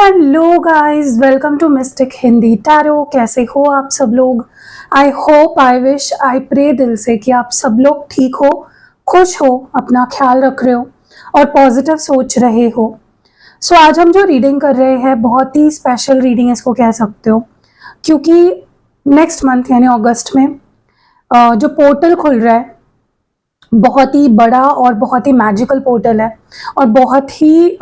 Hello guys, welcome to mystic Hindi tarot. कैसे हो आप सब लोग? I hope, I wish, I pray दिल से कि आप सब लोग ठीक हो, खुश हो, अपना ख्याल रख रहे हो और पॉजिटिव सोच रहे हो। सो आज हम जो रीडिंग कर रहे हैं बहुत ही स्पेशल रीडिंग इसको कह सकते हो, क्योंकि नेक्स्ट मंथ यानी अगस्त में जो पोर्टल खुल रहा है बहुत ही बड़ा और बहुत ही मैजिकल पोर्टल है और बहुत ही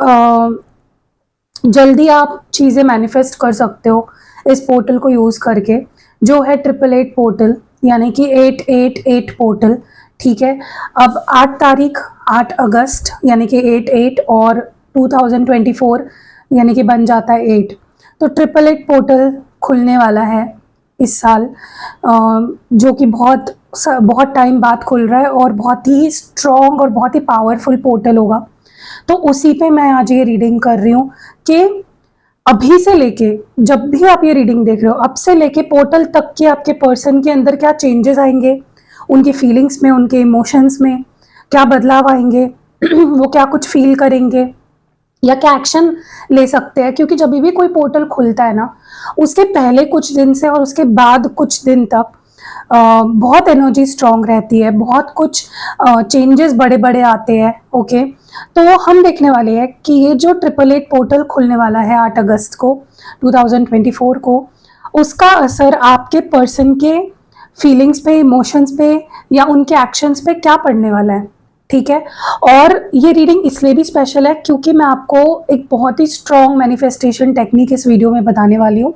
जल्दी आप चीज़ें मैनिफेस्ट कर सकते हो इस पोर्टल को यूज़ करके, जो है 888 पोर्टल, यानी कि 888 पोर्टल। ठीक है, अब 8 तारीख 8 अगस्त यानी कि 88 और 2024 यानी कि बन जाता है 8, तो 888 पोर्टल खुलने वाला है इस साल, जो कि बहुत टाइम बाद खुल रहा है और बहुत ही स्ट्रॉन्ग और बहुत ही पावरफुल पोर्टल होगा। तो उसी पे मैं आज ये रीडिंग कर रही हूँ कि अभी से लेके, जब भी आप ये रीडिंग देख रहे हो, अब से लेके पोर्टल तक के आपके पर्सन के अंदर क्या चेंजेस आएंगे, उनकी फीलिंग्स में, उनके इमोशंस में क्या बदलाव आएंगे वो क्या कुछ फील करेंगे या क्या एक्शन ले सकते हैं। क्योंकि जब भी कोई पोर्टल खुलता है ना, उसके पहले कुछ दिन से और उसके बाद कुछ दिन तक बहुत एनर्जी स्ट्रांग रहती है, बहुत कुछ चेंजेस बड़े बड़े आते हैं। ओके, तो हम देखने वाले हैं कि ये जो 888 पोर्टल खुलने वाला है 8 अगस्त को 2024 को, उसका असर आपके पर्सन के फीलिंग्स पे, इमोशंस पे या उनके एक्शंस पे क्या पड़ने वाला है। ठीक है, और ये रीडिंग इसलिए भी स्पेशल है क्योंकि मैं आपको एक बहुत ही स्ट्रॉन्ग मैनिफेस्टेशन टेक्निक इस वीडियो में बताने वाली हूँ,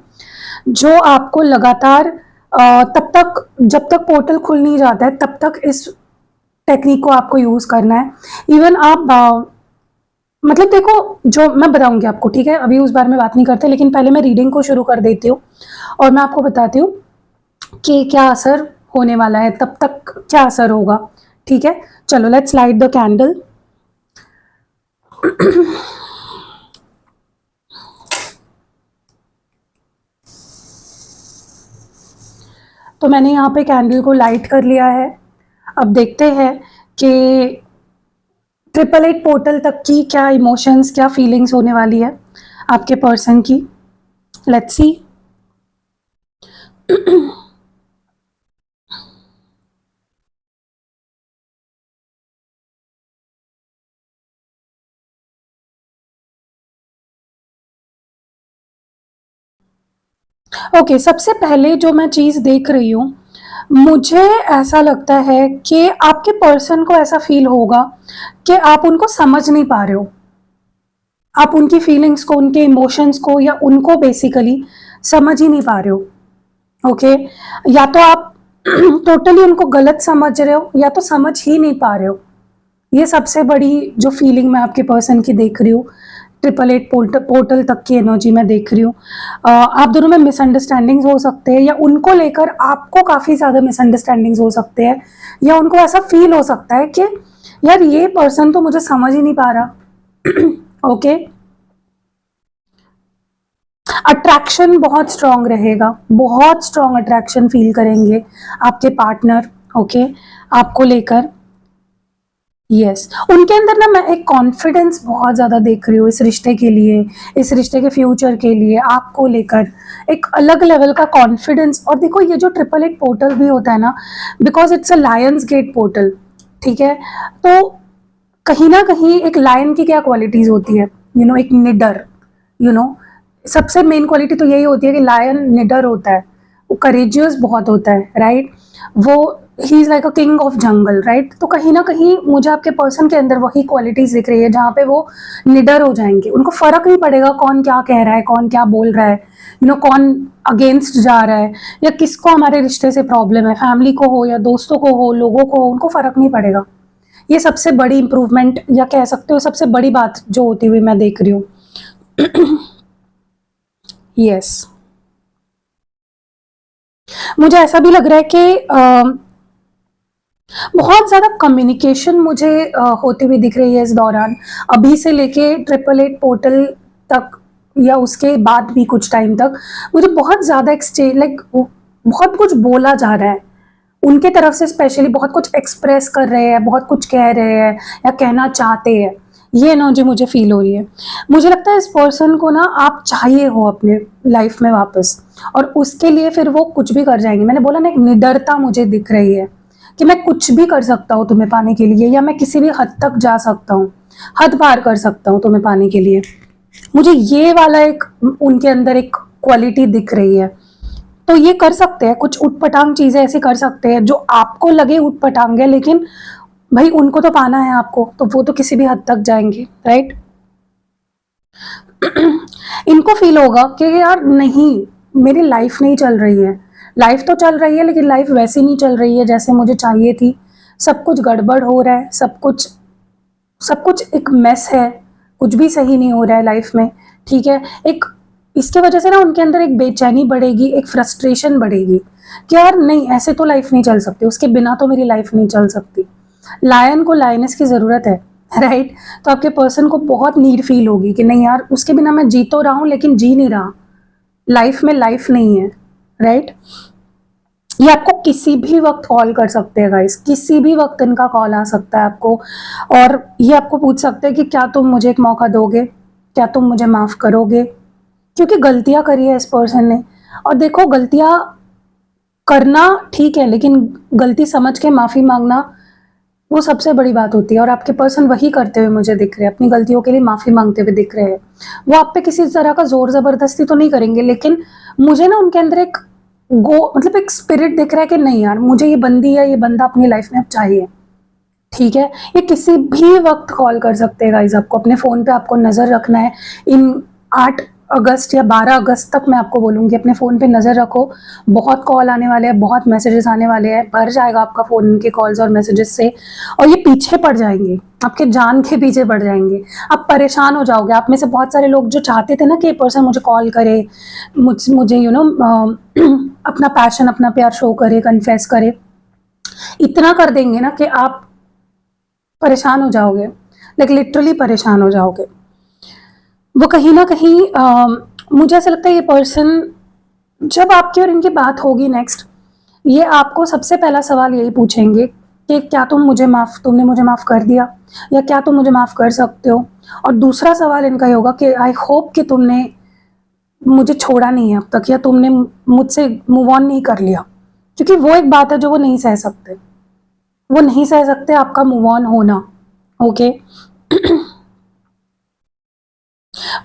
जो आपको लगातार तब तक, जब तक पोर्टल खुल नहीं जाता है, तब तक इस टेक्निक को आपको यूज़ करना है। इवन आप मतलब देखो, जो मैं बताऊंगी आपको, ठीक है, अभी उस बारे में बात नहीं करते, लेकिन पहले मैं रीडिंग को शुरू कर देती हूँ और मैं आपको बताती हूँ कि क्या असर होने वाला है, तब तक क्या असर होगा। ठीक है, चलो लेट्स लाइट द कैंडल। तो मैंने यहाँ पे कैंडल को लाइट कर लिया है। अब देखते हैं कि 888 पोर्टल तक की क्या इमोशंस, क्या फीलिंग्स होने वाली है आपके पर्सन की। Let's see. ओके, सबसे पहले जो मैं चीज़ देख रही हूँ, मुझे ऐसा लगता है कि आपके पर्सन को ऐसा फील होगा कि आप उनको समझ नहीं पा रहे हो, आप उनकी फीलिंग्स को, उनके इमोशंस को या उनको बेसिकली समझ ही नहीं पा रहे हो। ओके, या तो आप टोटली उनको गलत समझ रहे हो या तो समझ ही नहीं पा रहे हो। ये सबसे बड़ी जो फीलिंग मैं आपके पर्सन की देख रही हूँ, 888 पोर्टल तक की एनर्जी मैं देख रही हूँ। आप दोनों में मिसअंडरस्टैंडिंग्स हो सकते हैं या उनको लेकर आपको काफ़ी ज़्यादा मिसअंडरस्टैंडिंग्स हो सकते हैं, या उनको ऐसा फील हो सकता है कि यार ये पर्सन तो मुझे समझ ही नहीं पा रहा। ओके, अट्रैक्शन बहुत स्ट्रांग रहेगा, बहुत स्ट्रांग अट्रैक्शन फील करेंगे आपके पार्टनर। ओके, आपको लेकर। यस, उनके अंदर ना मैं एक कॉन्फिडेंस बहुत ज़्यादा देख रही हूँ इस रिश्ते के लिए, इस रिश्ते के फ्यूचर के लिए, आपको लेकर एक अलग लेवल का कॉन्फिडेंस। और देखो, ये जो 888 पोर्टल भी होता है ना, because it's a lion's gate portal, ठीक है, तो कहीं ना कहीं एक लायन की क्या क्वालिटीज़ होती है, एक निडर, सबसे मेन क्वालिटी तो यही होती है कि लायन निडर होता है, वो करेजियस बहुत होता है, राइट। वो he is like a king of jungle, right. तो कहीं ना कहीं मुझे आपके पर्सन के अंदर वही क्वालिटीज़ दिख रही है जहाँ पे वो निडर हो जाएंगे। उनको फ़र्क नहीं पड़ेगा कौन क्या कह रहा है, कौन क्या बोल रहा है, कौन अगेंस्ट जा रहा है, या किसको हमारे रिश्ते से प्रॉब्लम है, फैमिली को हो या दोस्तों को हो, लोगों को हो, उनको फ़र्क नहीं पड़ेगा। ये सबसे बड़ी इंप्रूवमेंट या कह सकते हो सबसे बड़ी बात जो होती हुई मैं देख रही हूँ। यस, मुझे ऐसा भी लग रहा है कि बहुत ज़्यादा कम्युनिकेशन मुझे होती हुई दिख रही है इस दौरान, अभी से लेके 888 पोर्टल तक या उसके बाद भी कुछ टाइम तक मुझे बहुत ज़्यादा एक्सचेंज, लाइक बहुत कुछ बोला जा रहा है उनके तरफ से, स्पेशली बहुत कुछ एक्सप्रेस कर रहे हैं, बहुत कुछ कह रहे हैं या कहना चाहते हैं। ये एनर्जी मुझे फील हो रही है। मुझे लगता है इस पर्सन को ना आप चाहिए हो अपने लाइफ में वापस, और उसके लिए फिर वो कुछ भी कर जाएंगे। मैंने बोला ना, एक निडरता मुझे दिख रही है कि मैं कुछ भी कर सकता हूँ तुम्हें पाने के लिए, या मैं किसी भी हद तक जा सकता हूँ, हद पार कर सकता हूँ तुम्हें पाने के लिए। मुझे ये वाला एक उनके अंदर एक क्वालिटी दिख रही है। तो ये कर सकते हैं, कुछ उटपटांग चीजें ऐसी कर सकते हैं जो आपको लगे उटपटांग है, लेकिन भाई उनको तो पाना है आपको, तो वो तो किसी भी हद तक जाएंगे, राइट। इनको फील होगा कि यार नहीं, मेरी लाइफ नहीं चल रही है, लाइफ तो चल रही है लेकिन लाइफ वैसी नहीं चल रही है जैसे मुझे चाहिए थी। सब कुछ गड़बड़ हो रहा है, सब कुछ एक मेस है, कुछ भी सही नहीं हो रहा है लाइफ में, ठीक है। एक इसके वजह से ना उनके अंदर एक बेचैनी बढ़ेगी, एक फ्रस्ट्रेशन बढ़ेगी कि यार नहीं, ऐसे तो लाइफ नहीं चल सकती, उसके बिना तो मेरी लाइफ नहीं चल सकती। लायन को लायनेस की ज़रूरत है, राइट। तो आपके पर्सन को बहुत नीड फील होगी कि नहीं यार, उसके बिना मैं जी तो रहा हूँ लेकिन जी नहीं रहा, लाइफ में लाइफ नहीं है, राइट। ये आपको किसी भी वक्त कॉल कर सकते हैं गाइस, किसी भी वक्त इनका कॉल आ सकता है आपको, और ये आपको पूछ सकते हैं कि क्या तुम मुझे एक मौका दोगे, क्या तुम मुझे माफ़ करोगे, क्योंकि गलतियां करी है इस पर्सन ने। और देखो, गलतियां करना ठीक है, लेकिन गलती समझ के माफ़ी मांगना वो सबसे बड़ी बात होती है, और आपके पर्सन वही करते हुए मुझे दिख रहे हैं, अपनी गलतियों के लिए माफ़ी मांगते हुए दिख रहे हैं। वो आप पे किसी तरह का जोर ज़बरदस्ती तो नहीं करेंगे, लेकिन मुझे ना उनके अंदर एक मतलब एक स्पिरिट दिख रहा है कि नहीं यार, मुझे ये बंदी या ये बंदा अपनी लाइफ में अब चाहिए, ठीक है। ये किसी भी वक्त कॉल कर सकते हैं गाइज आपको, अपने फ़ोन पे आपको नज़र रखना है। इन 8 अगस्त या 12 अगस्त तक मैं आपको बोलूँगी, अपने फ़ोन पे नज़र रखो। बहुत कॉल आने वाले हैं, बहुत मैसेजेस आने वाले हैं, भर जाएगा आपका फ़ोन इनके कॉल्स और मैसेजेस से, और ये पीछे पड़ जाएंगे, आपके जान के पीछे पड़ जाएंगे। आप परेशान हो जाओगे। आप में से बहुत सारे लोग जो चाहते थे ना कि ये पर्सन मुझे कॉल करे, मुझे अपना पैशन, अपना प्यार शो करे, कन्फेस करे, इतना कर देंगे ना कि आप परेशान हो जाओगे, लाइक लिटरली परेशान हो जाओगे। वो कहीं ना कहीं मुझे ऐसा लगता है ये पर्सन, जब आपकी और इनकी बात होगी नेक्स्ट, ये आपको सबसे पहला सवाल यही पूछेंगे कि क्या तुमने मुझे माफ़ कर दिया, या क्या तुम मुझे माफ़ कर सकते हो। और दूसरा सवाल इनका ये होगा कि आई होप कि तुमने मुझे छोड़ा नहीं है अब तक, या तुमने मुझसे मूव ऑन नहीं कर लिया, क्योंकि वो एक बात है जो वो नहीं सह सकते। वो नहीं सह सकते आपका मूव ऑन होना, ओके।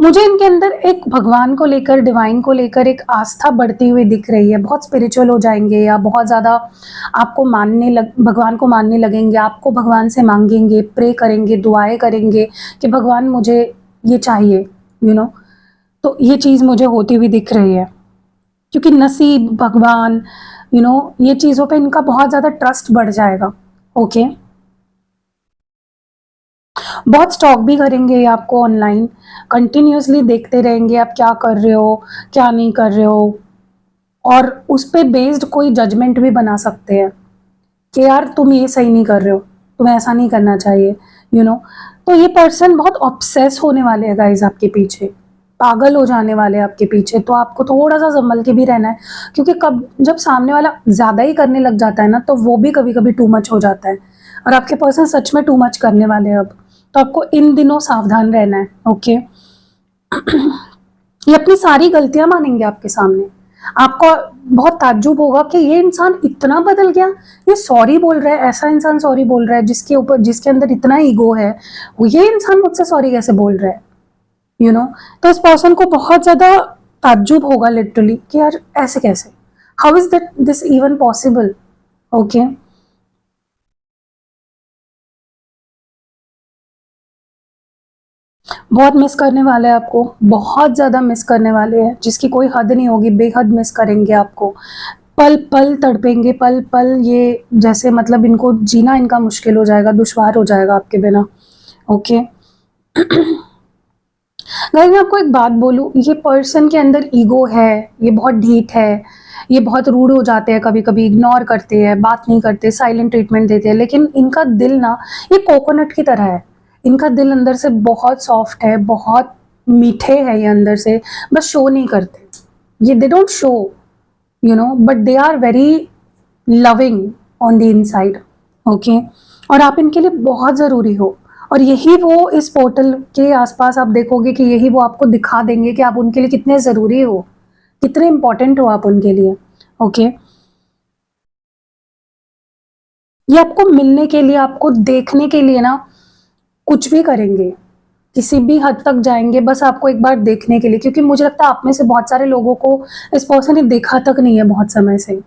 मुझे इनके अंदर एक भगवान को लेकर, डिवाइन को लेकर एक आस्था बढ़ती हुई दिख रही है। बहुत स्पिरिचुअल हो जाएंगे, या बहुत ज़्यादा आपको भगवान को मानने लगेंगे, आपको भगवान से मांगेंगे, प्रे करेंगे, दुआएं करेंगे कि भगवान मुझे ये चाहिए, तो ये चीज़ मुझे होती हुई दिख रही है, क्योंकि नसीब, भगवान, ये चीज़ों पे इनका बहुत ज़्यादा ट्रस्ट बढ़ जाएगा, ओके। बहुत स्टॉक भी करेंगे ये आपको ऑनलाइन, कंटिन्यूअसली देखते रहेंगे आप क्या कर रहे हो, क्या नहीं कर रहे हो, और उस पे बेस्ड कोई जजमेंट भी बना सकते हैं कि यार तुम ये सही नहीं कर रहे हो, तुम्हें ऐसा नहीं करना चाहिए, यू नो तो ये पर्सन बहुत ऑब्सेस होने वाले हैं गाइज आपके पीछे, पागल हो जाने वाले हैं आपके पीछे। तो आपको थोड़ा सा संभल के भी रहना है, क्योंकि जब सामने वाला ज़्यादा ही करने लग जाता है ना, तो वो भी कभी कभी टू मच हो जाता है, और आपके पर्सन सच में टू मच करने वाले हैं अब। तो आपको इन दिनों सावधान रहना है, ओके। ये अपनी सारी गलतियां मानेंगे आपके सामने। आपको बहुत ताज्जुब होगा कि ये इंसान इतना बदल गया, ये सॉरी बोल रहा है, ऐसा इंसान सॉरी बोल रहा है जिसके अंदर इतना ईगो है, ये इंसान मुझसे सॉरी कैसे बोल रहा है, तो इस पर्सन को बहुत ज़्यादा ताज्जुब होगा लिटरली कि यार ऐसे कैसे, how is that this even possible, okay. बहुत मिस करने वाले हैं आपको, बहुत ज़्यादा मिस करने वाले हैं, जिसकी कोई हद नहीं होगी, बेहद मिस करेंगे आपको, पल पल तड़पेंगे, पल पल ये जैसे मतलब इनको जीना इनका मुश्किल हो जाएगा, दुश्वार हो जाएगा आपके बिना, ओके। गाइस मैं आपको एक बात बोलूँ, ये पर्सन के अंदर ईगो है, ये बहुत ढीठ है, ये बहुत रूड हो जाते हैं, कभी कभी इग्नोर करते हैं, बात नहीं करते, साइलेंट ट्रीटमेंट देते हैं, लेकिन इनका दिल ना ये कोकोनट की तरह है। इनका दिल अंदर से बहुत सॉफ्ट है, बहुत मीठे है ये अंदर से, बस शो नहीं करते, ये they don't show, but they are very loving on the inside, okay. और आप इनके लिए बहुत ज़रूरी हो, और यही वो इस पोर्टल के आसपास आप देखोगे कि यही वो आपको दिखा देंगे कि आप उनके लिए कितने ज़रूरी हो, कितने इंपॉर्टेंट हो आप उनके लिए। ओके, ये आपको मिलने के लिए, आपको देखने के लिए ना कुछ भी करेंगे, किसी भी हद तक जाएंगे बस आपको एक बार देखने के लिए, क्योंकि मुझे लगता है आप में से बहुत सारे लोगों को इस पर्सन ने देखा तक नहीं है बहुत समय से।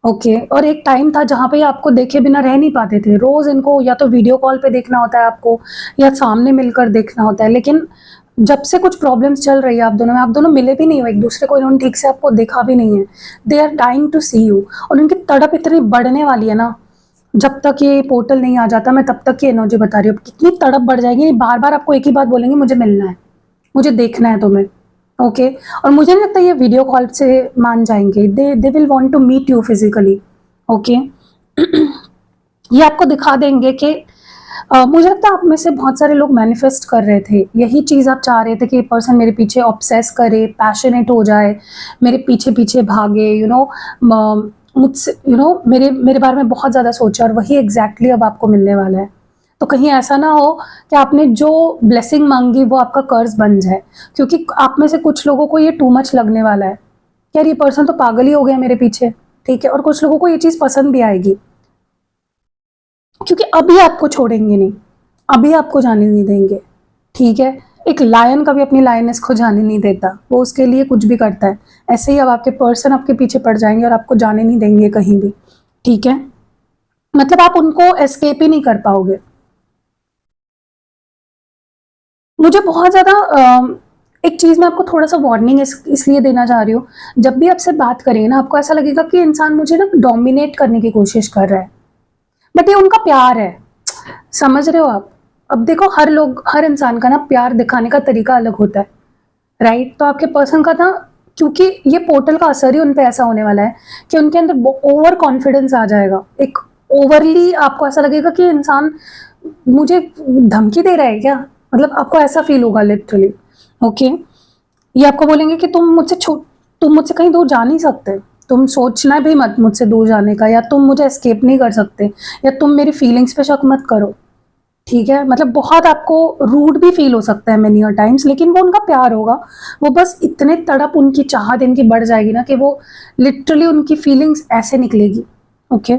ओके, और एक टाइम था जहाँ पे आपको देखे बिना रह नहीं पाते थे, रोज इनको या तो वीडियो कॉल पे देखना होता है आपको, या सामने मिलकर देखना होता है, लेकिन जब से कुछ प्रॉब्लम्स चल रही है आप दोनों में, आप दोनों मिले भी नहीं हो एक दूसरे को, इन्होंने ठीक से आपको देखा भी नहीं है। They are dying to see you, और उनकी तड़प इतनी बढ़ने वाली है ना, जब तक ये पोर्टल नहीं आ जाता, मैं तब तक की एनर्जी बता रही हूँ, कितनी तड़प बढ़ जाएगी, बार बार आपको एक ही बात बोलेंगे, मुझे मिलना है, मुझे देखना है तुम्हें। ओके, और मुझे नहीं लगता ये वीडियो कॉल से मान जाएंगे, they will want to meet you physically. Okay, ये आपको दिखा देंगे कि मुझे लगता है आप में से बहुत सारे लोग मैनिफेस्ट कर रहे थे, यही चीज़ आप चाह रहे थे कि ये पर्सन मेरे पीछे ऑब्सेस करे, पैशनेट हो जाए, मेरे पीछे पीछे भागे, मुझसे मेरे मेरे बारे में बहुत ज़्यादा सोचा, और वही एग्जैक्टली अब आपको मिलने वाला है। तो कहीं ऐसा ना हो कि आपने जो ब्लेसिंग मांगी वो आपका कर्ज बन जाए, क्योंकि आप में से कुछ लोगों को ये टू मच लगने वाला है, यार ये पर्सन तो पागल ही हो गया मेरे पीछे, ठीक है, और कुछ लोगों को ये चीज़ पसंद भी आएगी, क्योंकि अभी आपको छोड़ेंगे नहीं, अभी आपको जाने नहीं देंगे, ठीक है। एक लायन कभी अपनी लायनेस को जाने नहीं देता, वो उसके लिए कुछ भी करता है, ऐसे ही अब आपके पर्सन आपके पीछे पड़ जाएंगे और आपको जाने नहीं देंगे कहीं भी, ठीक है। मतलब आप उनको एस्केप ही नहीं कर पाओगे। मुझे बहुत ज़्यादा एक चीज़ मैं आपको थोड़ा सा वार्निंग इसलिए देना चाह रही हूँ, जब भी आपसे बात करेंगे ना, आपको ऐसा लगेगा कि इंसान मुझे ना डोमिनेट करने की कोशिश कर रहा है, बट ये उनका प्यार है, समझ रहे हो आप। अब देखो, हर इंसान का ना प्यार दिखाने का तरीका अलग होता है, राइट। तो आपके पर्सन का ना, क्योंकि ये पोर्टल का असर ही उन पे ऐसा होने वाला है कि उनके अंदर ओवर कॉन्फिडेंस आ जाएगा, एक ओवरली आपको ऐसा लगेगा कि इंसान मुझे धमकी दे रहा है क्या, मतलब आपको ऐसा फील होगा लिटरली। ओके, ये आपको बोलेंगे कि तुम मुझसे कहीं दूर जा नहीं सकते, तुम सोचना भी मत मुझसे दूर जाने का, या तुम मुझे एस्केप नहीं कर सकते, या तुम मेरी फीलिंग्स पे शक मत करो, ठीक है। मतलब बहुत आपको रूड भी फील हो सकता है मेनी टाइम्स, लेकिन वो उनका प्यार होगा, वो बस इतने तड़प उनकी चाहत इनकी बढ़ जाएगी ना कि वो लिटरली उनकी फीलिंग्स ऐसे निकलेगी। ओके,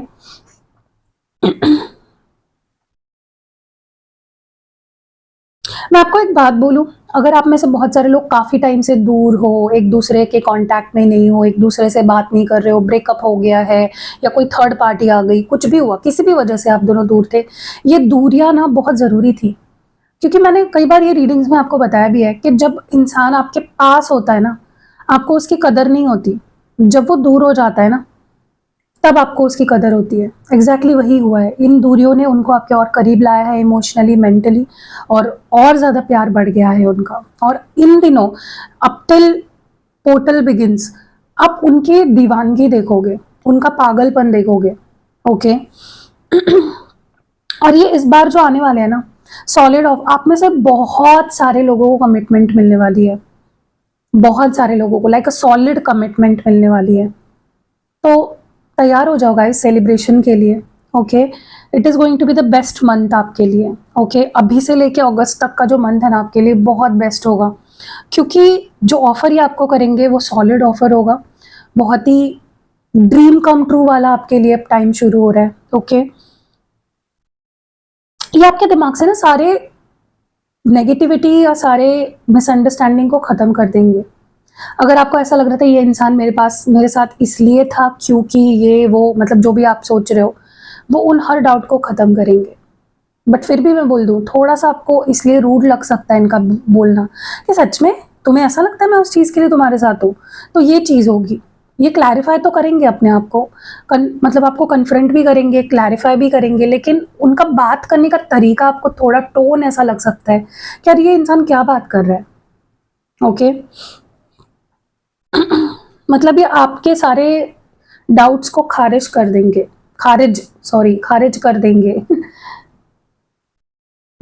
मैं आपको एक बात बोलूं, अगर आप में से बहुत सारे लोग काफी टाइम से दूर हो, एक दूसरे के कांटेक्ट में नहीं हो, एक दूसरे से बात नहीं कर रहे हो, ब्रेकअप हो गया है, या कोई थर्ड पार्टी आ गई, कुछ भी हुआ, किसी भी वजह से आप दोनों दूर थे, ये दूरियां ना बहुत जरूरी थी। क्योंकि मैंने कई बार ये रीडिंग्स में आपको बताया भी है कि जब इंसान आपके पास होता है ना, आपको उसकी कदर नहीं होती, जब वो दूर हो जाता है ना, तब आपको उसकी कदर होती है। एग्जैक्टली वही हुआ है, इन दूरियों ने उनको आपके और करीब लाया है, इमोशनली, मेंटली, और ज़्यादा प्यार बढ़ गया है उनका। और इन दिनों, अप टिल पोर्टल बिगिंस, आप उनकी दीवानगी देखोगे, उनका पागलपन देखोगे। ओके, और ये इस बार जो आने वाले हैं ना, सॉलिड ऑफ, आप में से बहुत सारे लोगों को कमिटमेंट मिलने वाली है, बहुत सारे लोगों को लाइक अ सॉलिड कमिटमेंट मिलने वाली है। तो तैयार हो जाओ गाइस सेलिब्रेशन के लिए। Okay, it is going to be the best month आपके लिए। ओके, अभी से लेके अगस्त तक का जो मंथ है ना आपके लिए बहुत बेस्ट होगा, क्योंकि जो ऑफर ये आपको करेंगे वो सॉलिड ऑफर होगा, बहुत ही ड्रीम कम ट्रू वाला आपके लिए अब टाइम शुरू हो रहा है। ओके, ये आपके दिमाग से ना सारे नेगेटिविटी या सारे मिसअंडरस्टैंडिंग को ख़त्म कर देंगे। अगर आपको ऐसा लग रहा था ये इंसान मेरे साथ इसलिए था क्योंकि ये वो, मतलब जो भी आप सोच रहे हो, वो उन हर डाउट को ख़त्म करेंगे। बट फिर भी मैं बोल दूँ, थोड़ा सा आपको इसलिए रूड लग सकता है इनका बोलना, कि सच में तुम्हें ऐसा लगता है मैं उस चीज़ के लिए तुम्हारे साथ हूँ, तो ये चीज़ होगी। ये क्लैरिफाई तो करेंगे अपने आप को, मतलब आपको कन्फ्रंट भी करेंगे, क्लैरिफाई भी करेंगे, लेकिन उनका बात करने का तरीका, आपको थोड़ा टोन ऐसा लग सकता है कि यार ये इंसान क्या बात कर रहा है। ओके, मतलब ये आपके सारे डाउट्स को खारिज कर देंगे।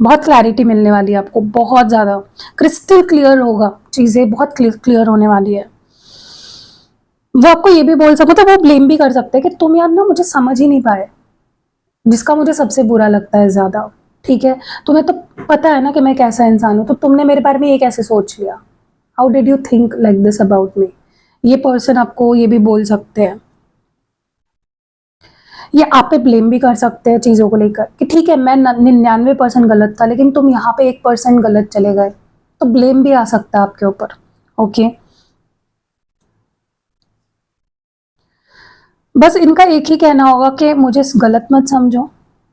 बहुत क्लैरिटी मिलने वाली है आपको, बहुत ज़्यादा क्रिस्टल क्लियर होगा, चीज़ें बहुत क्लियर होने वाली है। वो आपको ये भी बोल सकते, मतलब वो ब्लेम भी कर सकते हैं कि तुम यार ना मुझे समझ ही नहीं पाए, जिसका मुझे सबसे बुरा लगता है ज़्यादा। ठीक है, तुम्हें तो पता है ना कि मैं कैसा इंसान हूँ, तो तुमने मेरे बारे में ये कैसे सोच लिया? How did you think like this about me? ये पर्सन आपको ये भी बोल सकते हैं, ये आप पे ब्लेम भी कर सकते हैं चीज़ों को लेकर कि ठीक है मैं 99% गलत था, लेकिन तुम यहाँ पे 1% गलत चले गए, तो ब्लेम भी आ सकता है आपके ऊपर। ओके, बस इनका एक ही कहना होगा कि मुझे गलत मत समझो,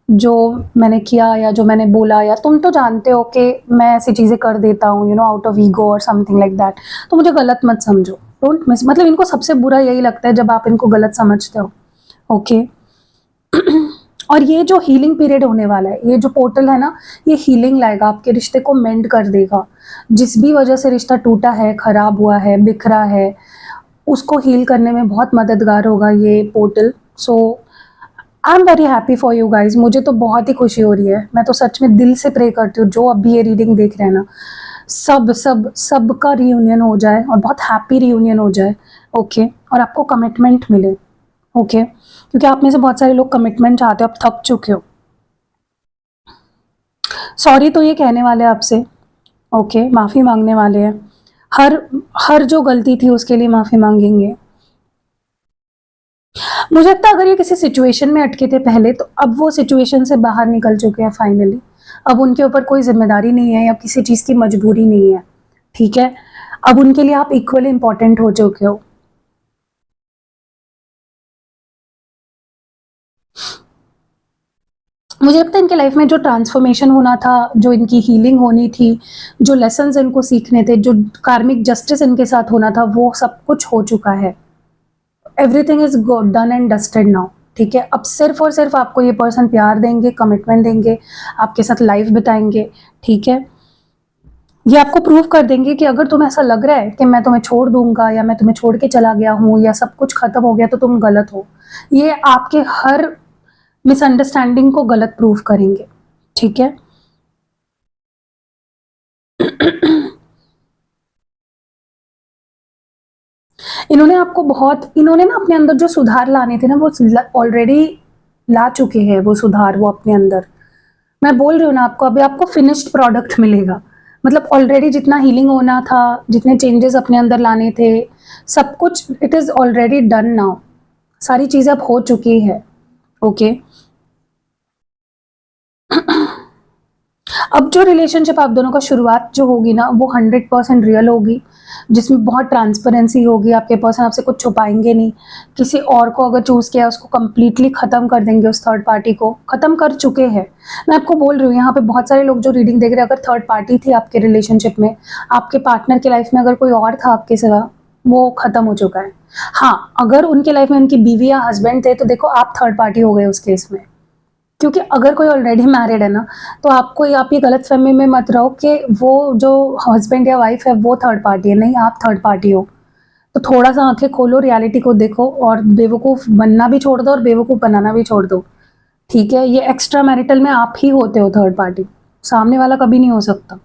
जो मैंने किया या जो मैंने बोला, या तुम तो जानते हो कि मैं ऐसी चीज़ें कर देता हूँ, you know, out of ego और समथिंग लाइक दैट, तो मुझे गलत मत समझो। डोंट मिस, मतलब इनको सबसे बुरा यही लगता है जब आप इनको गलत समझते हो। ओके। और ये जो हीलिंग पीरियड होने वाला है, ये जो पोर्टल है ना, ये हीलिंग लाएगा, आपके रिश्ते को मेंड कर देगा। जिस भी वजह से रिश्ता टूटा है, खराब हुआ है, बिखरा है, उसको हील करने में बहुत मददगार होगा ये portal. So I am very happy for you guys, मुझे तो बहुत ही खुशी हो रही है। मैं तो सच में दिल से प्रे करती हूँ जो अभी ये रीडिंग देख रहे हैं ना, सब सब सबका रियूनियन हो जाए और बहुत हैप्पी रियूनियन हो जाए। ओके, और आपको कमिटमेंट मिले। ओके, क्योंकि आप में से बहुत सारे लोग कमिटमेंट चाहते हो, आप थक चुके हो। सॉरी तो ये कहने वाले हैं आपसे। ओके, माफ़ी मांगने वाले हैं। हर हर जो गलती थी उसके लिए माफ़ी मांगेंगे। मुझे लगता है अगर ये किसी सिचुएशन में अटके थे पहले, तो अब वो सिचुएशन से बाहर निकल चुके हैं फाइनली। अब उनके ऊपर कोई ज़िम्मेदारी नहीं है या किसी चीज़ की मजबूरी नहीं है, ठीक है? अब उनके लिए आप इक्वली इम्पोर्टेंट हो चुके हो। मुझे लगता है इनके लाइफ में जो ट्रांसफॉर्मेशन होना था, जो इनकी हीलिंग होनी थी, जो लेसन्स इनको सीखने थे, जो कार्मिक जस्टिस इनके साथ होना था, वो सब कुछ हो चुका है। Everything is done and dusted now. ठीक है, अब सिर्फ और सिर्फ आपको ये पर्सन प्यार देंगे, कमिटमेंट देंगे, आपके साथ लाइफ बिताएंगे। ठीक है, ये आपको प्रूव कर देंगे कि अगर तुम्हें ऐसा लग रहा है कि मैं तुम्हें छोड़ दूंगा या मैं तुम्हें छोड़ के चला गया हूँ या सब कुछ खत्म हो गया, तो तुम गलत हो। ये आपके हर मिसअंडरस्टैंडिंग को गलत प्रूव करेंगे। ठीक है। इन्होंने ना अपने अंदर जो सुधार लाने थे ना, वो ऑलरेडी ला चुके हैं वो सुधार, वो अपने अंदर। मैं बोल रही हूँ ना आपको, अभी आपको फिनिश्ड प्रोडक्ट मिलेगा। मतलब ऑलरेडी जितना हीलिंग होना था, जितने चेंजेस अपने अंदर लाने थे, सब कुछ it is already done now. सारी चीजें अब हो चुकी है। ओके। अब जो रिलेशनशिप आप दोनों का शुरुआत जो होगी ना, वो 100% रियल होगी, जिसमें बहुत ट्रांसपेरेंसी होगी। आपके पर्सन आपसे कुछ छुपाएंगे नहीं। किसी और को अगर चूज़ किया, उसको कंप्लीटली ख़त्म कर देंगे, उस थर्ड पार्टी को ख़त्म कर चुके हैं। मैं आपको बोल रही हूँ, यहाँ पे बहुत सारे लोग जो रीडिंग देख रहे हैं, अगर थर्ड पार्टी थी आपके रिलेशनशिप में, आपके पार्टनर की लाइफ में अगर कोई और था आपके सिवा, वो ख़त्म हो चुका है। हाँ, अगर उनके लाइफ में उनकी बीवी या हस्बैंड थे, तो देखो आप थर्ड पार्टी हो गए उस केस में। क्योंकि अगर कोई ऑलरेडी मैरिड है ना, तो आपको आप ये गलतफ़हमी में मत रहो कि वो जो हस्बैंड या वाइफ है वो थर्ड पार्टी है। नहीं, आप थर्ड पार्टी हो। तो थोड़ा-सा आँखें खोलो, रियलिटी को देखो और बेवकूफ़ बनना भी छोड़ दो और बेवकूफ़ बनाना भी छोड़ दो। ठीक है? ये एक्स्ट्रा मैरिटल में आप ही होते हो थर्ड पार्टी, सामने वाला कभी नहीं हो सकता।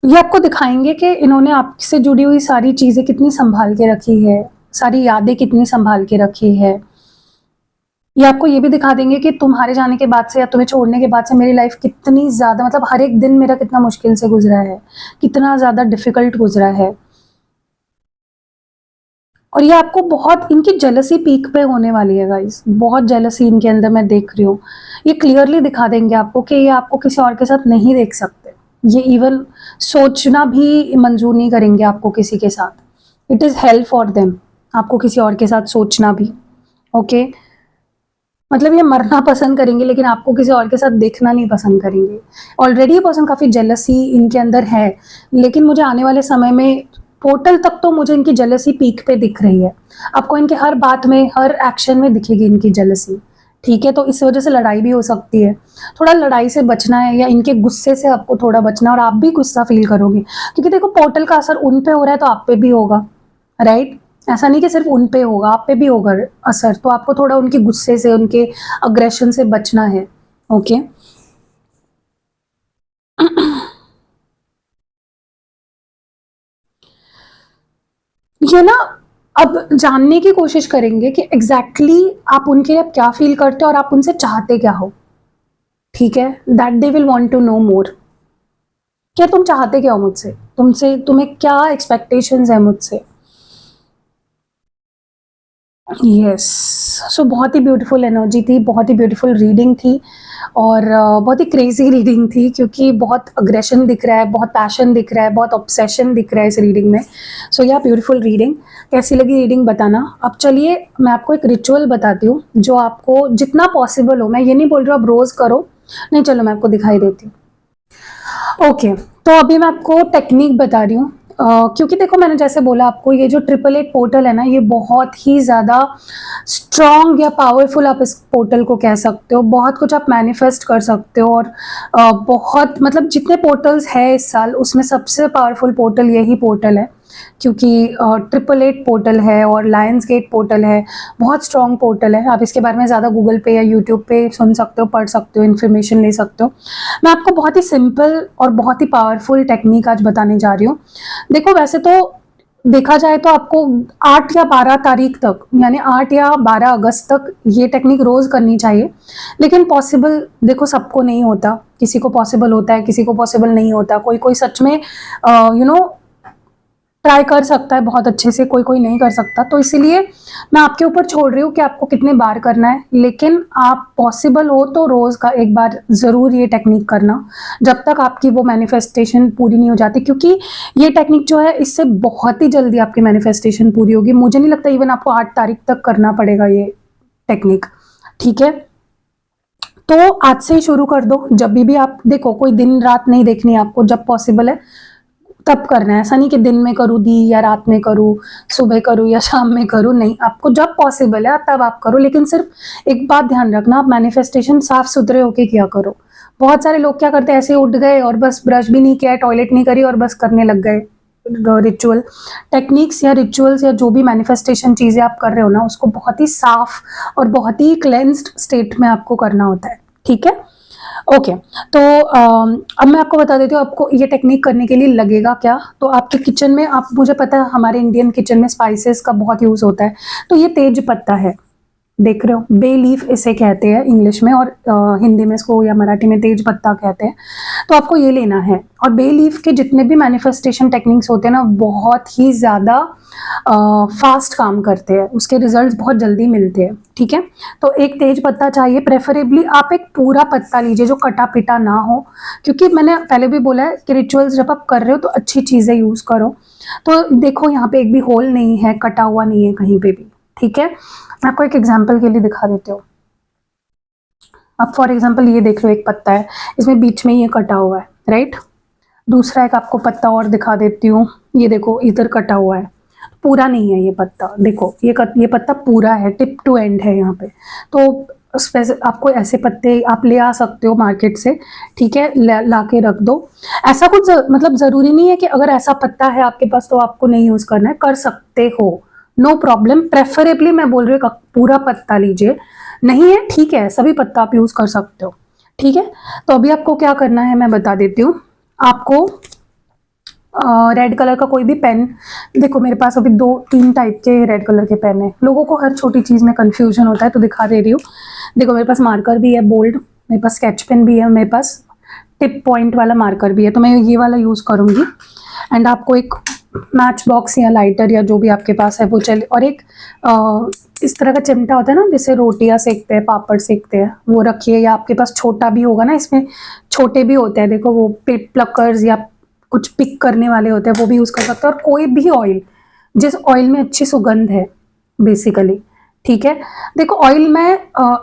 ये आपको दिखाएँगे कि इन्होंने आपसे जुड़ी हुई सारी चीज़ें कितनी सँभाल के रखी है, सारी यादें कितनी सँभाल के रखी है। ये आपको ये भी दिखा देंगे कि तुम्हारे जाने के बाद से या तुम्हें छोड़ने के बाद से मेरी लाइफ कितनी ज़्यादा, मतलब हर एक दिन मेरा कितना मुश्किल से गुज़रा है, कितना ज़्यादा डिफ़िकल्ट गुज़रा है। और ये आपको बहुत, इनकी जेलसी पीक पे होने वाली है गाइज़, बहुत जेलसी इनके अंदर मैं देख रही हूँ। ये क्लियरली दिखा देंगे आपको कि ये आपको किसी और के साथ नहीं देख सकते। ये इवन सोचना भी मंज़ूर नहीं करेंगे आपको किसी के साथ। It is hello for them, आपको किसी और के साथ सोचना भी। ओके? मतलब ये मरना पसंद करेंगे, लेकिन आपको किसी और के साथ देखना नहीं पसंद करेंगे। ऑलरेडी ये पर्सन काफ़ी जेलसी इनके अंदर है, लेकिन मुझे आने वाले समय में पोर्टल तक तो मुझे इनकी जेलसी पीक पे दिख रही है। आपको इनके हर बात में, हर एक्शन में दिखेगी इनकी जेलसी। ठीक है? तो इस वजह से लड़ाई भी हो सकती है। थोड़ा लड़ाई से बचना है या इनके गुस्से से आपको थोड़ा बचना है, और आप भी गुस्सा फ़ील करोगे। क्योंकि देखो, पोर्टल का असर उन पे हो रहा है तो आप पे भी होगा, राइट? ऐसा नहीं कि सिर्फ उन पे होगा, आप पे भी होगा असर। तो आपको थोड़ा उनके गुस्से से, उनके अग्रेशन से बचना है। ओके। ये ना अब जानने की कोशिश करेंगे कि एग्जैक्टली आप उनके लिए क्या फील करते हो और आप उनसे चाहते क्या हो, ठीक है। That they will want to know more. क्या तुम चाहते क्या हो मुझसे, तुम्हें क्या एक्सपेक्टेशंस है मुझसे। यस। सो बहुत ही ब्यूटीफुल एनर्जी थी, बहुत ही ब्यूटीफुल रीडिंग थी, और बहुत ही क्रेजी रीडिंग थी, क्योंकि बहुत अग्रेशन दिख रहा है, बहुत पैशन दिख रहा है, बहुत ऑब्सेशन दिख रहा है इस रीडिंग में। सो या ब्यूटीफुल रीडिंग। कैसी लगी रीडिंग बताना। अब चलिए मैं आपको एक रिचुअल बताती हूँ जो आपको जितना पॉसिबल हो, मैं ये नहीं बोल रही हूँ आप रोज करो, नहीं, चलो मैं आपको दिखाई देती हूँ। ओके, तो अभी मैं आपको टेक्निक बता रही हूँ। क्योंकि देखो मैंने जैसे बोला आपको, ये जो 888 पोर्टल है ना, ये बहुत ही ज़्यादा स्ट्रॉन्ग या पावरफुल आप इस पोर्टल को कह सकते हो। बहुत कुछ आप मैनिफेस्ट कर सकते हो, और बहुत मतलब जितने पोर्टल्स है इस साल उसमें सबसे पावरफुल पोर्टल यही पोर्टल है, क्योंकि 888 पोर्टल है और लायंस गेट पोर्टल है, बहुत स्ट्रॉन्ग पोर्टल है। आप इसके बारे में ज़्यादा गूगल पे या यूट्यूब पे सुन सकते हो, पढ़ सकते हो, इन्फॉर्मेशन ले सकते हो। मैं आपको बहुत ही सिंपल और बहुत ही पावरफुल टेक्निक आज बताने जा रही हूँ। देखो वैसे तो देखा जाए तो आपको 8 या 12 तारीख तक, यानी 8 या 12 अगस्त तक ये टेक्निक रोज करनी चाहिए, लेकिन पॉसिबल देखो सबको नहीं होता। किसी को पॉसिबल होता है, किसी को पॉसिबल नहीं होता। कोई कोई सच में ट्राई कर सकता है बहुत अच्छे से, कोई कोई नहीं कर सकता। तो इसीलिए मैं आपके ऊपर छोड़ रही हूँ कि आपको कितने बार करना है, लेकिन आप पॉसिबल हो तो रोज का एक बार जरूर ये टेक्निक करना, जब तक आपकी वो मैनिफेस्टेशन पूरी नहीं हो जाती। क्योंकि ये टेक्निक जो है, इससे बहुत ही जल्दी आपकी मैनिफेस्टेशन पूरी होगी। मुझे नहीं लगता इवन आपको 8 तारीख तक करना पड़ेगा ये टेक्निक, ठीक है। तो आज से ही शुरू कर दो। जब भी आप देखो, कोई दिन रात नहीं देखनी है आपको, जब पॉसिबल है तब करना है। ऐसा नहीं कि दिन में करूँ दी या रात में करूँ, सुबह करूँ या शाम में करूँ, नहीं, आपको जब पॉसिबल है तब आप करो। लेकिन सिर्फ एक बात ध्यान रखना, आप मैनिफेस्टेशन साफ सुथरे होके किया करो। बहुत सारे लोग क्या करते हैं, ऐसे उठ गए और बस ब्रश भी नहीं किया, टॉयलेट नहीं करी और बस करने लग गए। रिचुअल टेक्निक्स या रिचुअल्स या जो भी मैनिफेस्टेशन चीज़ें आप कर रहे हो ना, उसको बहुत ही साफ और बहुत ही क्लेंस्ड स्टेट में आपको करना होता है, ठीक है। ओके, तो अब मैं आपको बता देती हूँ आपको ये टेक्निक करने के लिए लगेगा क्या। तो आपके किचन में, आप मुझे पता है हमारे इंडियन किचन में स्पाइसेस का बहुत यूज़ होता है। तो ये तेज पत्ता है, देख रहे हो, बे लीफ इसे कहते हैं इंग्लिश में, और हिंदी में इसको या मराठी में तेज पत्ता कहते हैं। तो आपको ये लेना है। और बे लीफ के जितने भी मैनिफेस्टेशन टेक्निक्स होते हैं ना, बहुत ही ज़्यादा फास्ट काम करते हैं, उसके रिजल्ट्स बहुत जल्दी मिलते हैं, ठीक है। तो एक तेज पत्ता चाहिए, प्रेफरेबली आप एक पूरा पत्ता लीजिए जो कटा पिटा ना हो, क्योंकि मैंने पहले भी बोला है कि रिचुअल्स जब आप कर रहे हो तो अच्छी चीज़ें यूज़ करो। तो देखो यहाँ पे एक भी होल नहीं है, कटा हुआ नहीं है कहीं पे भी, ठीक है। मैं आपको एक एग्जाम्पल के लिए दिखा देती हूँ। अब फॉर एग्जाम्पल ये देख लो, एक पत्ता है, इसमें बीच में ये कटा हुआ है, राइट। दूसरा एक आपको पत्ता और दिखा देती हूँ, ये देखो इधर कटा हुआ है, पूरा नहीं है ये पत्ता। देखो ये पत्ता पूरा है, टिप टू एंड है यहाँ पे। तो आपको ऐसे पत्ते आप ले आ सकते हो मार्केट से, ठीक है, ला के रख दो। ऐसा कुछ मतलब ज़रूरी नहीं है कि अगर ऐसा पत्ता है आपके पास तो आपको नहीं यूज़ करना है, कर सकते हो, नो प्रॉब्लम। प्रेफरेबली मैं बोल रही हूँ पूरा पत्ता लीजिए, नहीं है ठीक है, सभी पत्ता आप यूज़ कर सकते हो, ठीक है। तो अभी आपको क्या करना है मैं बता देती हूँ। आपको रेड कलर का कोई भी पेन, देखो मेरे पास अभी 2-3 टाइप के रेड कलर के पेन है। लोगों को हर छोटी चीज़ में कंफ्यूजन होता है, तो दिखा दे रही हूँ। देखो मेरे पास मार्कर भी है बोल्ड, मेरे पास स्केच पेन भी है, मेरे पास टिप पॉइंट वाला मार्कर भी है, तो मैं ये वाला यूज़ करूँगी। एंड आपको एक मैच बॉक्स या लाइटर या जो भी आपके पास है वो चले, और एक इस तरह का चिमटा होता है ना, जिससे रोटियां सेकते हैं, पापड़ सेकते हैं, वो रखिए। या आपके पास छोटा भी होगा ना, इसमें छोटे भी होते हैं, देखो वो प्लकर्स या कुछ पिक करने वाले होते हैं, वो भी यूज़ कर सकते हैं। और कोई भी ऑयल, जिस ऑयल में अच्छी सुगंध है बेसिकली, ठीक है। देखो ऑयल मैं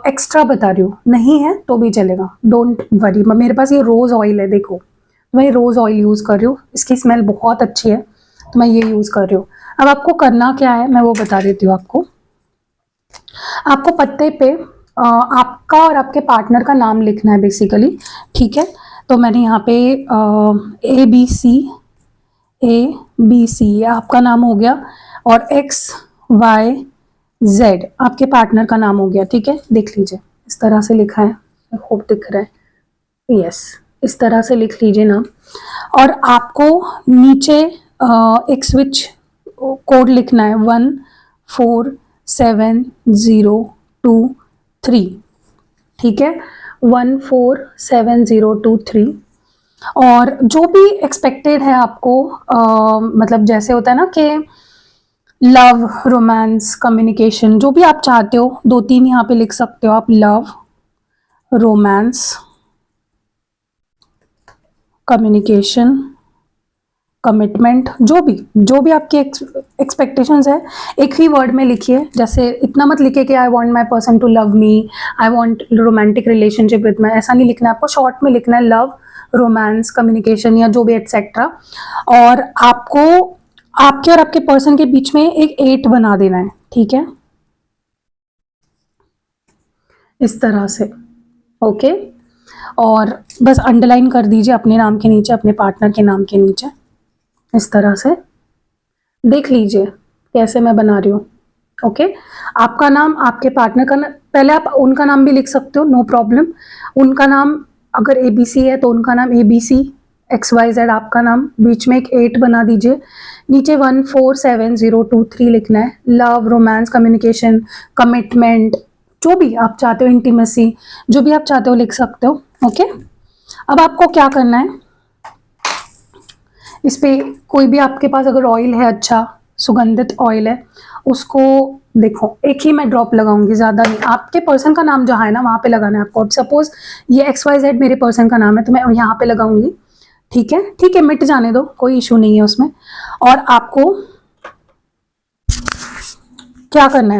एक्स्ट्रा बता रही हूँ, नहीं है तो भी चलेगा, डोंट वरी। मेरे पास ये रोज़ ऑयल है, देखो मैं रोज़ ऑयल यूज़ कर रही हूँ, इसकी स्मेल बहुत अच्छी है, तो मैं ये यूज़ कर रही हूँ। अब आपको करना क्या है मैं वो बता देती हूँ आपको। आपको पत्ते पे आपका और आपके पार्टनर का नाम लिखना है बेसिकली, ठीक है। तो मैंने यहाँ पे ABC ये आपका नाम हो गया, और XYZ आपके पार्टनर का नाम हो गया, ठीक है। देख लीजिए इस तरह से लिखा है, आई होप दिख रहा है, यस, इस तरह से लिख लीजिए नाम। और आपको नीचे एक स्विच कोड लिखना है, 1 147023, ठीक है, 147023। और जो भी एक्सपेक्टेड है आपको, मतलब जैसे होता है ना कि लव, रोमांस, कम्युनिकेशन, जो भी आप चाहते हो, 2-3 यहाँ पे लिख सकते हो आप, लव, रोमांस, कम्युनिकेशन, कमिटमेंट, जो भी आपकी एक्सपेक्टेशंस है, एक ही वर्ड में लिखिए। जैसे इतना मत लिखिए कि I want my person to love me, I want romantic relationship with my, ऐसा नहीं लिखना है आपको, शॉर्ट में लिखना है लव, रोमांस, कम्युनिकेशन या जो भी एटसेट्रा। और आपको आपके और आपके पर्सन के बीच में एक 8 बना देना है, ठीक है, इस तरह से। ओके, और बस अंडरलाइन कर दीजिए अपने नाम के नीचे, अपने पार्टनर के नाम के नीचे, इस तरह से। देख लीजिए कैसे मैं बना रही हूँ। ओके, आपका नाम, आपके पार्टनर का नाम, पहले आप उनका नाम भी लिख सकते हो, नो प्रॉब्लम। उनका नाम अगर ABC है तो उनका नाम ABC, XYZ आपका नाम, बीच में एक 8 बना दीजिए, नीचे 147023 लिखना है। लव, रोमांस, कम्युनिकेशन, कमिटमेंट, जो भी आप चाहते हो, इंटीमेसी, जो भी आप चाहते हो लिख सकते हो। ओके, अब आपको क्या करना है, इस पे कोई भी आपके पास अगर ऑयल है, अच्छा सुगंधित ऑयल है, उसको देखो, एक ही मैं ड्रॉप लगाऊंगी, ज़्यादा नहीं। आपके पर्सन का नाम जहाँ है ना वहाँ पे लगाना है आपको। अब सपोज ये XYZ मेरे पर्सन का नाम है तो मैं यहाँ पे लगाऊंगी, ठीक है, ठीक है, मिट जाने दो, कोई इशू नहीं है उसमें। और आपको क्या करना है,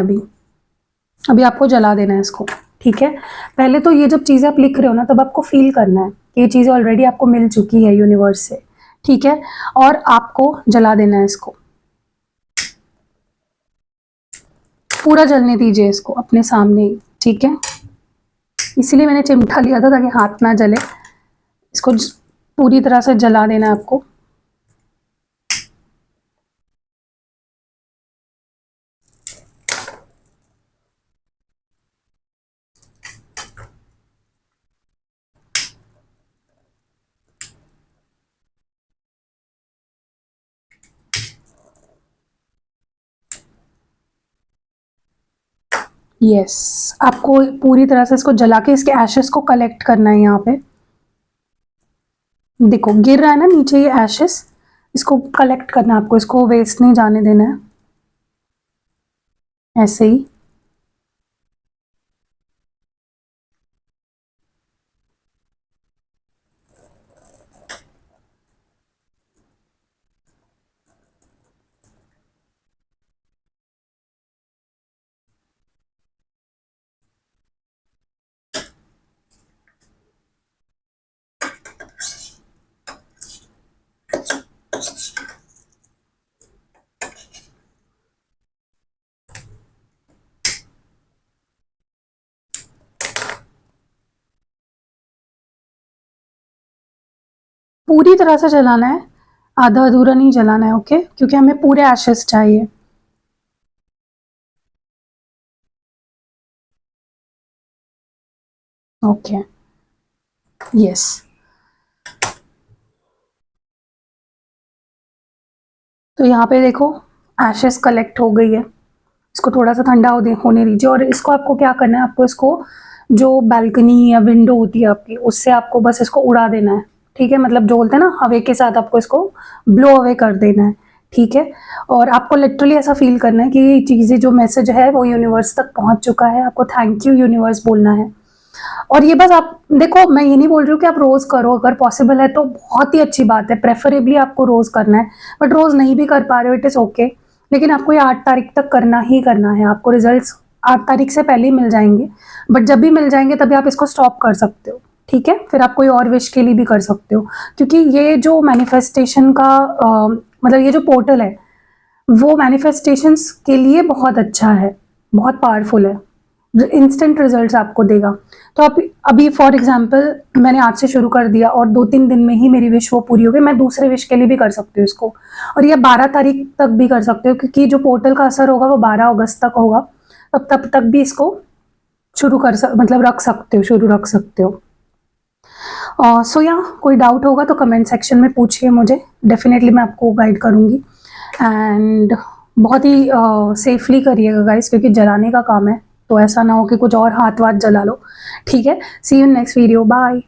अभी आपको जला देना है इसको, ठीक है। पहले तो ये जब चीज़ें आप लिख रहे हो ना, तब आपको फील करना है कि ये चीज़ें ऑलरेडी आपको मिल चुकी है यूनिवर्स से, ठीक है, और आपको जला देना है इसको, पूरा जलने दीजिए इसको अपने सामने ही, ठीक है। इसीलिए मैंने चिमटा लिया था ताकि हाथ ना जले। इसको पूरी तरह से जला देना है आपको। यस, आपको पूरी तरह से इसको जला के इसके एशेस को कलेक्ट करना है। यहाँ पे देखो गिर रहा है ना नीचे ये एशेस, इसको कलेक्ट करना है आपको, इसको वेस्ट नहीं जाने देना है, ऐसे ही। पूरी तरह से जलाना है, आधा अधूरा नहीं जलाना है, ओके, क्योंकि हमें पूरे एशेस चाहिए। ओके, यस, तो यहाँ पे देखो एशेस कलेक्ट हो गई है। इसको थोड़ा सा ठंडा होने दीजिए। और इसको आपको क्या करना है, आपको इसको जो बालकनी या विंडो होती है आपकी, उससे आपको बस इसको उड़ा देना है, ठीक है, मतलब जो बोलते हैं ना हवा के साथ आपको इसको ब्लो अवे कर देना है, ठीक है। और आपको लिटरली ऐसा फील करना है कि ये चीज़ें, जो मैसेज है वो यूनिवर्स तक पहुंच चुका है, आपको थैंक यू यूनिवर्स बोलना है। और ये बस आप देखो, मैं ये नहीं बोल रही हूँ कि आप रोज़ करो, अगर पॉसिबल है तो बहुत ही अच्छी बात है, प्रेफरेबली आपको रोज़ करना है, बट रोज़ नहीं भी कर पा रहे हो, इट इज़ ओके। लेकिन आपको ये 8 तारीख तक करना ही करना है, आपको रिजल्ट्स 8 तारीख से पहले ही मिल जाएंगे, बट जब भी मिल जाएंगे तभी आप इसको स्टॉप कर सकते हो, ठीक है। फिर आप कोई और विश के लिए भी कर सकते हो, क्योंकि ये जो मैनिफेस्टेशन का मतलब ये जो पोर्टल है वो मैनिफेस्टेशंस के लिए बहुत अच्छा है, बहुत पावरफुल है, इंस्टेंट रिजल्ट्स आपको देगा। तो आप अभी फॉर एग्जांपल मैंने आज से शुरू कर दिया और 2-3 दिन में ही मेरी विश वो पूरी हो गई, मैं दूसरे विश के लिए भी कर सकती हूँ इसको, और ये 12 तारीख तक भी कर सकते हो, क्योंकि जो पोर्टल का असर होगा वो 12 अगस्त तक होगा, तब तक भी इसको मतलब रख सकते हो, शुरू रख सकते हो। सो या कोई डाउट होगा तो कमेंट सेक्शन में पूछिए मुझे, डेफिनेटली मैं आपको गाइड करूँगी। एंड बहुत ही सेफली करिएगा गाइस, क्योंकि जलाने का काम है, तो ऐसा ना हो कि कुछ और हाथ वाथ जला लो। ठीक है, सी यू नेक्स्ट वीडियो, बाय।